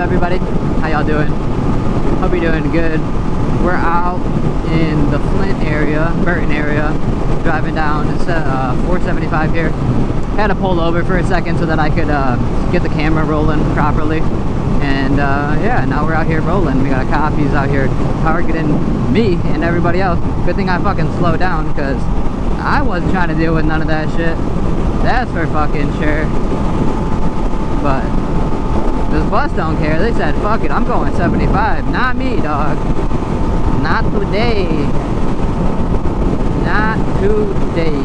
everybody? How y'all doing? Hope you're doing good. We're out in the Flint area, Burton area, driving down. It's 475 here. Had to pull over for a second so that I could get the camera rolling properly. And yeah, now we're out here rolling. We got copies out here targeting me and everybody else. Good thing I fucking slowed down, because I wasn't trying to deal with none of that shit. That's for fucking sure. But this bus don't care. They said, fuck it, I'm going 75. Not me, dog. Not today. Not today.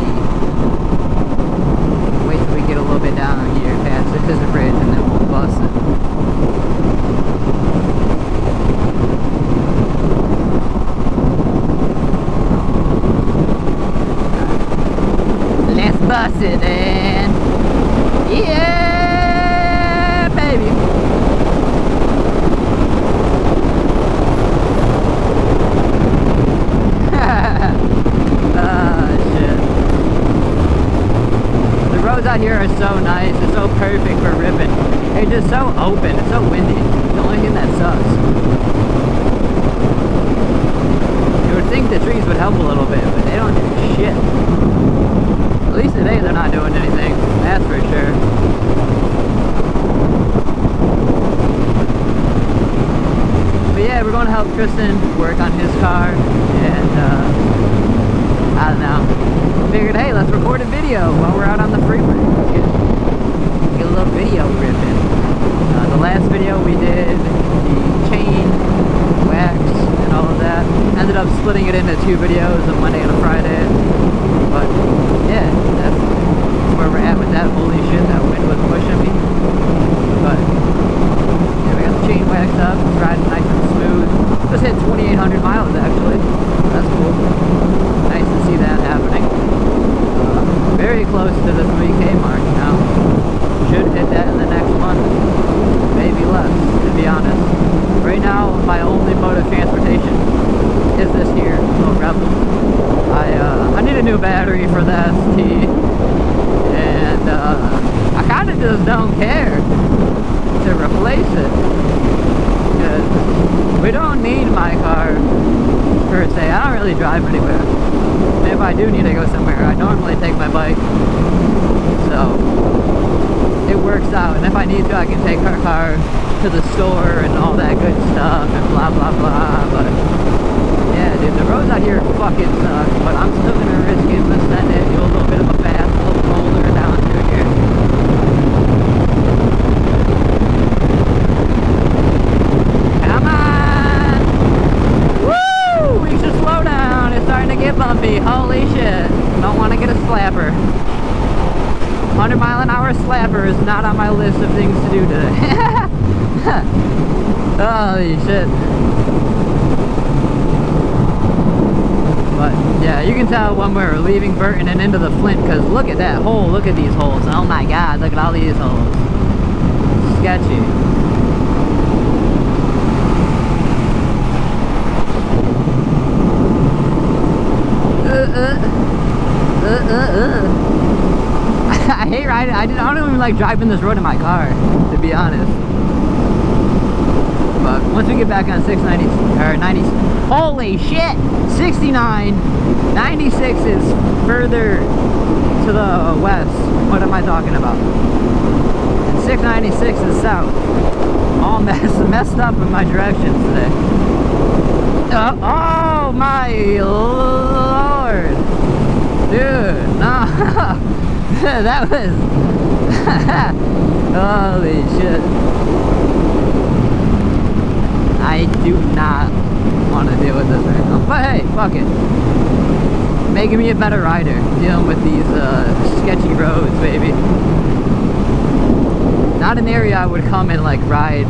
Wait till we get a little bit down here past the Scissor Bridge and then we'll bust it. Let's bust it then. Yeah, baby. Out here are so nice. It's so perfect for ripping. It's just so open. It's so windy. The only thing that sucks. You would think the trees would help a little bit, but they don't do shit. At least today they're not doing anything. That's for sure. But yeah, we're going to help Tristan work on his car, and I don't know. Figured, hey, let's record a video while we're out on the freeway. Get a little video ripping. The last video we did the chain wax and all of that. Ended up splitting it into 2 videos, a Monday and a Friday. But yeah, that's where we're at with that. Holy shit, that wind was pushing me. But yeah, we got the chain waxed up. It's riding nice and smooth. Just hit 2,800 miles actually. That's cool. Nice to see that happening. Very close to the 3K mark now. Should hit that in the next month. Maybe less, to be honest. Right now, my only mode of transportation is this here, little Rebel. I need a new battery for the ST. And I kind of just don't care to replace it. Because we don't need my car per se. I don't really drive anywhere. And if I do need to go somewhere, I normally take my bike. So it works out. And if I need to, I can take our car to the store and all that good stuff and blah blah blah. But yeah, dude, the roads out here fucking suck. But I'm still gonna risk it and send it. Do a little bit of a fast, a little roller down through here. Come on! Woo! We should slow down. It's starting to get bumpy. Holy shit. Don't want to get a slapper. 100-mile-an-hour slapper is not on my list of things to do today. Holy shit. But yeah, you can tell when we're leaving Burton and into the Flint, because look at that hole. Look at these holes. Oh my god, look at all these holes. Sketchy. I hate riding. I don't even like driving this road in my car, to be honest. But once we get back on 690 or 90, holy shit, 69, 96 is further to the west. What am I talking about? And 696 is south. All messed up in my directions today. Oh my lord, dude, no. That was holy shit. I do not want to deal with this right now, but hey, fuck it. Making me a better rider, dealing with these sketchy roads, baby. Not an area I would come and like ride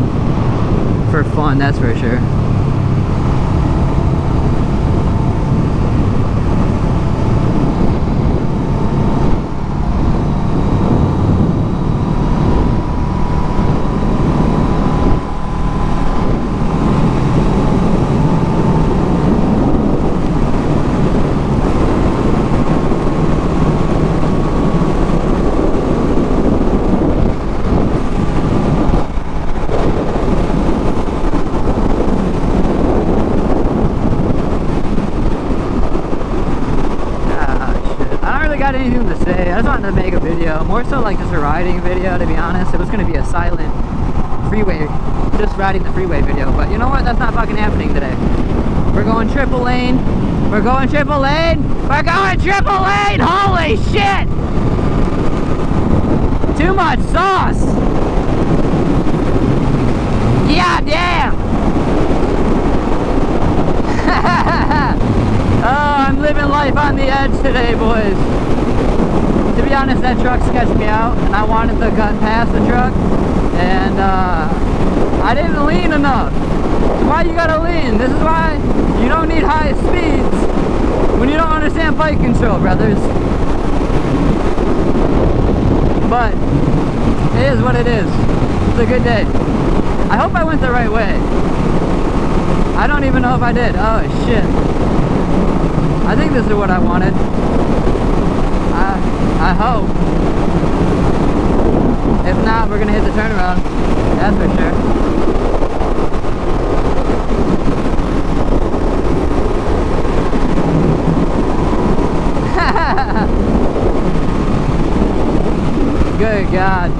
for fun, that's for sure. anything to say. I just wanted to make a video, more so like just a riding video, to be honest. It was going to be a silent freeway, just riding the freeway video, but you know what? That's not fucking happening today. We're going triple lane. We're going triple lane. We're going triple lane. Holy shit! Too much sauce. God damn. Oh, I'm living life on the edge today, boys. To be honest, that truck sketched me out, and I wanted to cut past the truck, and I didn't lean enough. Why you gotta lean? This is why you don't need high speeds when you don't understand bike control, brothers. But it is what it is. It's a good day. I hope I went the right way. I don't even know if I did. Oh shit. I think this is what I wanted. I hope. If not, we're gonna hit the turnaround. That's for sure. Good God.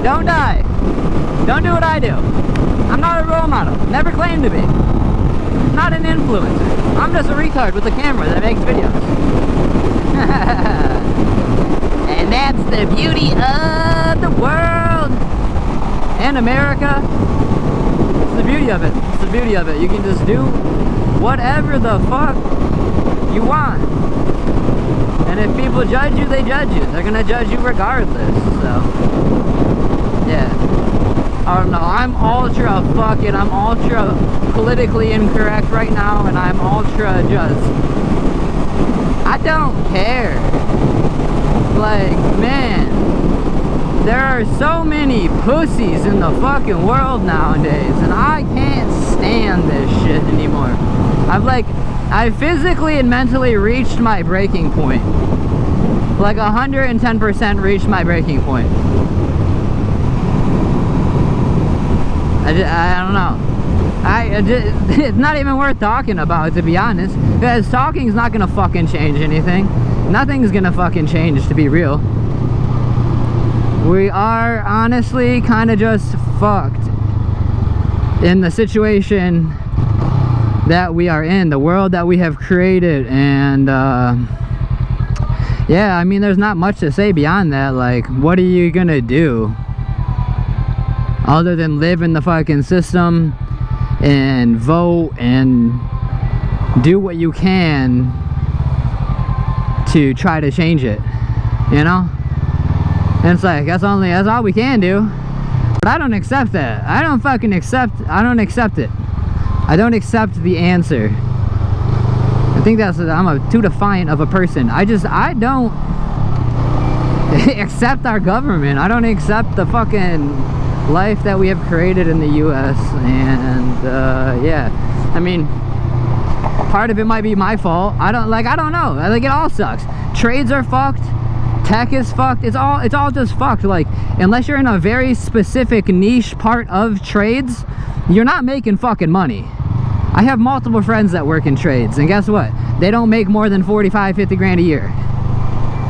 Don't die. Don't do what I do. I'm not a role model. Never claimed to be. Not an influencer. I'm just a retard with a camera that makes videos. And that's the beauty of the world. And America. It's the beauty of it. It's the beauty of it. You can just do whatever the fuck you want. And if people judge you, they judge you. They're gonna judge you regardless, so. Yeah. I don't know. I'm ultra fucking, I'm ultra politically incorrect right now, and I'm ultra just, I don't care. Like, man, there are so many pussies in the fucking world nowadays, and I can't stand this shit anymore. I physically and mentally reached my breaking point. Like 110% reached my breaking point. I don't know. It's not even worth talking about, to be honest. Because talking's not gonna fucking change anything. Nothing's gonna fucking change, to be real. We are honestly kind of just fucked in the situation that we are in, the world that we have created, and yeah, I mean, there's not much to say beyond that. Like, what are you gonna do other than live in the fucking system and vote and do what you can to try to change it, you know? And it's like, that's all we can do. But I don't accept that. I don't accept it. I don't accept the answer. I think I'm too defiant of a person. I don't accept our government. I don't accept the fucking life that we have created in the US, and yeah, I mean, part of it might be my fault. I don't know. Like, it all sucks. Trades are fucked. Tech is fucked. It's all just fucked. Like, unless you're in a very specific niche part of trades, you're not making fucking money. I have multiple friends that work in trades, and guess what? They don't make more than 45, 50 grand a year.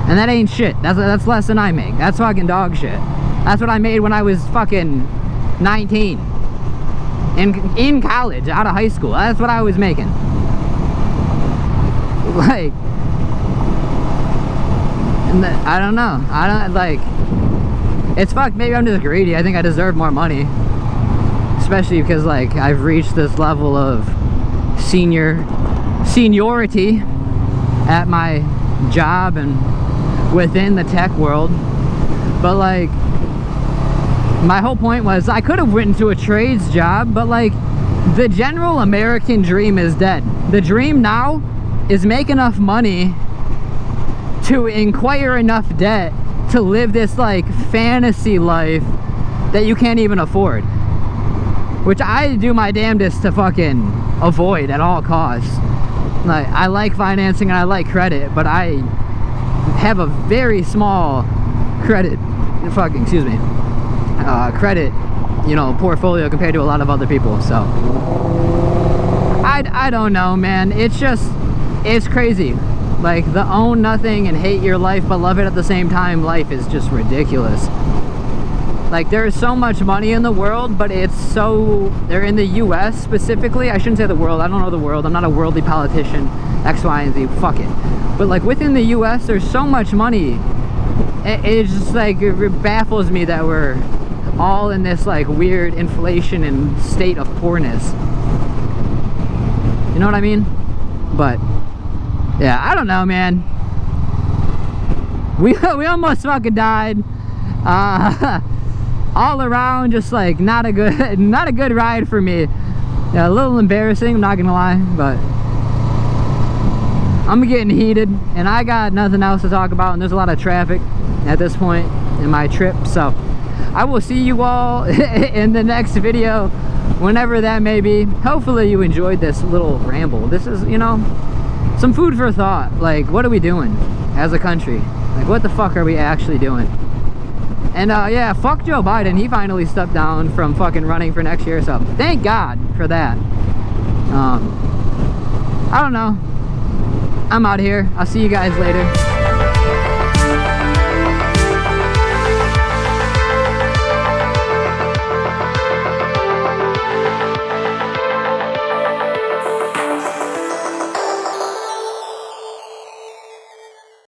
And that ain't shit. That's less than I make. That's fucking dog shit. That's what I made when I was fucking 19. In college, out of high school. That's what I was making. Like, I don't know. It's fucked. Maybe I'm just greedy. I think I deserve more money. Especially because, like, I've reached this level of seniority at my job and within the tech world. But, like, my whole point was I could have went into a trades job, but, like, the general American dream is dead. The dream now is make enough money to acquire enough debt to live this, like, fantasy life that you can't even afford. Which I do my damnedest to fucking avoid at all costs. Like, I like financing and I like credit, but I have a very small credit, excuse me. I credit, you know, portfolio compared to a lot of other people. So I don't know, man. It's just, it's crazy. Like, the own nothing and hate your life but love it at the same time life is just ridiculous. Like, there's so much money in the world, but it's so, they're in the US specifically. I shouldn't say the world, I don't know the world, I'm not a worldly politician, X, Y, and Z, fuck it. But like, within the US, there's so much money. It's just like, it baffles me that we're all in this like weird inflation and state of poorness. You know what I mean? But yeah, I don't know, man. We almost fucking died. All around, just like not a good ride for me. Yeah, a little embarrassing, I'm not gonna lie, but I'm getting heated and I got nothing else to talk about, and there's a lot of traffic at this point in my trip. So I will see you all in the next video, whenever that may be. Hopefully you enjoyed this little ramble. This is, you know, some food for thought. Like, what are we doing as a country? Like, what the fuck are we actually doing? And yeah, fuck Joe Biden. He finally stepped down from fucking running for next year, so thank God for that. I don't know. I'm out of here. I'll see you guys later.